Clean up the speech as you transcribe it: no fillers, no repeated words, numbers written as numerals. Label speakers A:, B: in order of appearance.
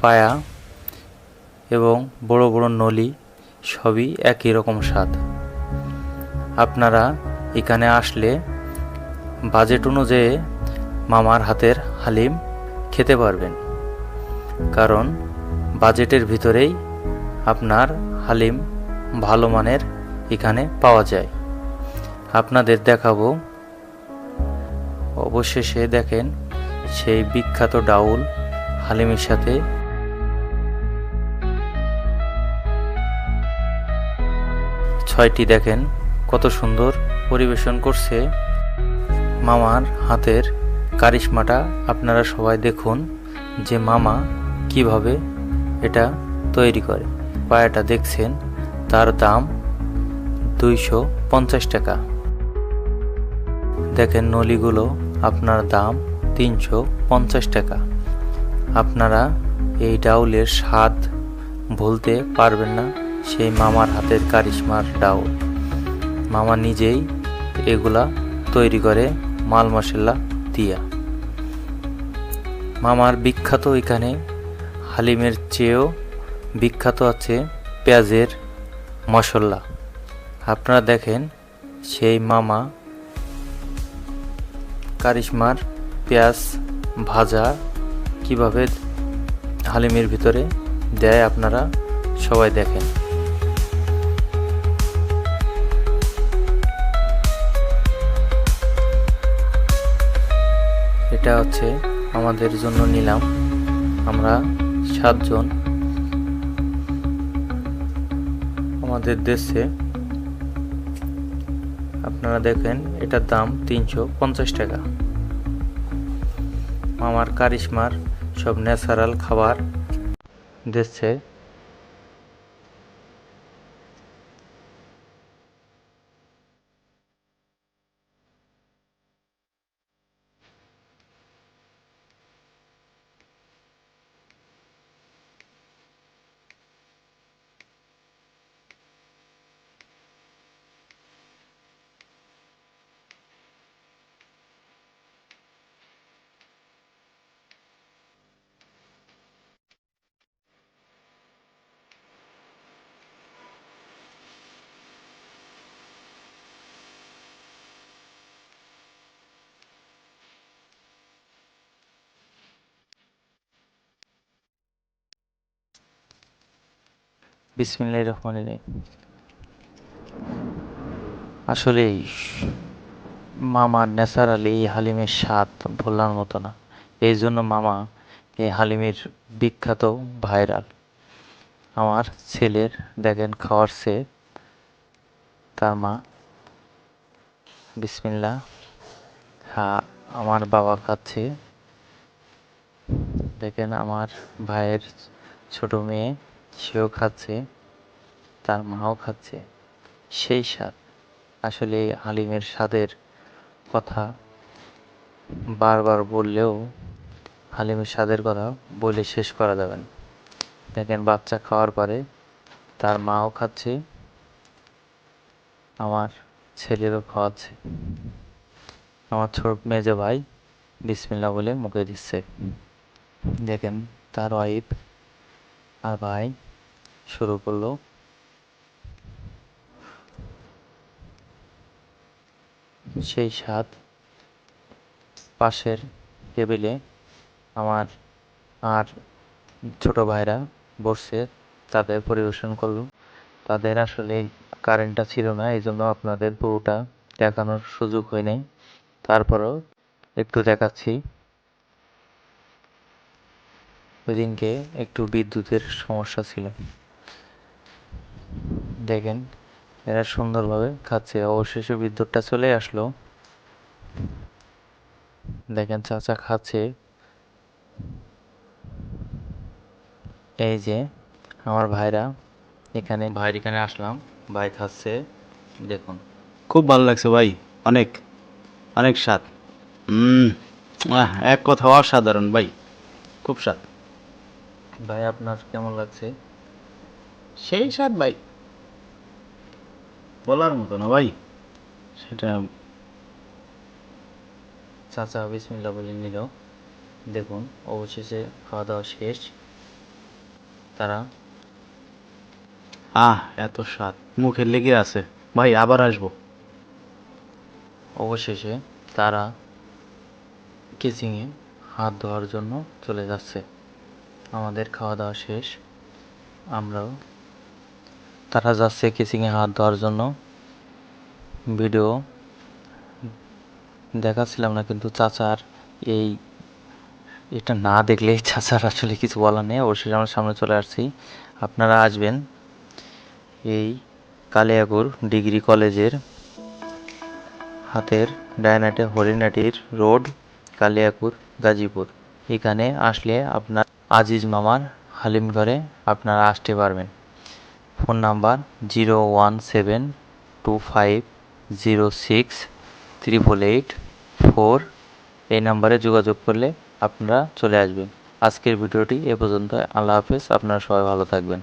A: পায়া এবং বড় বড় নলি সবই একই রকম স্বাদ। আপনারা এখানে আসলে বাজেট অনুযায়ী মামার হাতের হালিম খেতে পারবেন, কারণ বাজেটের ভিতরেই আপনার হালিম ভালো মানের এখানে পাওয়া যায়। আপনাদের দেখাবো, অবশেষে দেখেন সেই বিখ্যাত ডাউল হালিমের সাথে ছয়টি দেখেন কত সুন্দর পরিবেশন করছে। মামার হাতের কারিশমাটা আপনারা সবাই দেখুন যে মামা কিভাবে এটা তৈরি করে। পায়াটা দেখছেন, তার দাম 250 টাকা। দেখেন নলিগুলো আপনার দাম 350 টাকা। আপনারা এই ডাউলের স্বাদ ভুলতে পারবেন না, সেই মামার হাতের কারিশমার ডাউল। মামা নিজেই এগুলা তৈরি করে মাল মশলা দিয়া। মামার বিখ্যাত এখানে হালিমের চেয়েও বিখ্যাত আছে পেঁয়াজের মশলা। আপনারা দেখেন সেই মামা কারিশমার পেঁয়াজ ভাজা কিভাবে হালিমের ভিতরে দেয়, আপনারা সবাই দেখেন। এটা হচ্ছে আমাদের জন্য নিলাম, আমরা 7 জন। আমাদের দেশে আপনারা দেখেন এটার দাম 350 টাকা। মামার কারিশমার সব ন্যাচারাল খাবার দিচ্ছে। বিসমিল্লাহির রহমানির রহিম। আসলেই মামার ন্যাচারালি এই হালিমের স্বাদ ভোলার মতো না। এই জন্য মামা এই হালিমের বিখ্যাত ভাইরাল। আমার ছেলের দেখেন খাওয়াচ্ছে তার মা। বিসমিল্লাহ। হ্যাঁ, আমার বাবা খাচ্ছে। দেখেন আমার ভাইয়ের ছোট মেয়ে, সেও খাচ্ছে, তার মাও খাচ্ছে। সেই স্বাদ। আসলে এই হালিমের স্বাদের কথা বারবার বললেও হালিমের স্বাদের কথা বলে শেষ করা যাবে না। দেখেন বাচ্চা খাওয়ার পরে তার মাও খাচ্ছে, আমার ছেলেরও খাওয়াচ্ছে। আমার ছোট মেজো ভাই বিসমিল্লাহ বলে মুখে দিচ্ছে। দেখেন তার ওয়াইফ আর ভাই শুরু করলো। সেই স্বাদ। পাশের টেবিলে আমার আর ছোট ভাইরা বসছে, তাদের পরিবেশন করলো। তাদের আসলে কারেন্টটা ছিল না, এই জন্য আপনাদের পুরোটা দেখানোর সুযোগ হয় নাই। তারপরেও একটু দেখাচ্ছি। ওই দিনকে একটু বিদ্যুতের সমস্যা ছিল। দেখেন এরা সুন্দরভাবে খাচ্ছে। অবশেষে বিদ্যুৎটা চলে আসলো। দেখেন চাচা খাচ্ছে। এই যে আমার ভাইরা ভাইয়ের এখানে আসলাম, ভাই খাচ্ছে দেখুন।
B: খুব ভালো লাগছে ভাই, অনেক অনেক স্বাদ। এক কথা অসাধারণ ভাই, খুব স্বাদ।
A: ভাই আপনার কেমন লাগছে?
B: সেই স্বাদ ভাই, বলার মতো না ভাই সেটা।
A: চাচা বিসমিল্লাহ বলে নিল। দেখুন অবশেষে খাওয়া দাওয়া শেষ। তারা
B: এত স্বাদ মুখে লেগে আছে। ভাই আবার আসবো।
A: অবশেষে তারা কিচিংয়ে হাত ধোয়ার জন্য চলে যাচ্ছে। আমাদের খাওয়া দাওয়া শেষ, আমরাও তারা যাচ্ছে কিচিংয়ে হাত ধোয়ার জন্য। ভিডিও দেখাচ্ছিলাম না, কিন্তু চাচার এই এটা না দেখলে চাচার আসলে কিছু বলার নেই। অবশ্যই আমার সামনে চলে আসছি, আপনারা আসবেন এই কালিয়াকুর ডিগ্রি কলেজের হাতের ডায়নাটে হরিণাটির রোড, কালিয়াকুর, গাজীপুর। এখানে আসলে আপনার আজিজ মামার হালিম ঘরে আপনারা আসতে পারবেন। Phone number 01725068884। এই নাম্বারে যোগাযোগ করলে আপনারা চলে আসবেন। আজকের ভিডিওটি এ পর্যন্ত। আল্লাহ হাফেজ, আপনারা সবাই ভালো থাকবেন।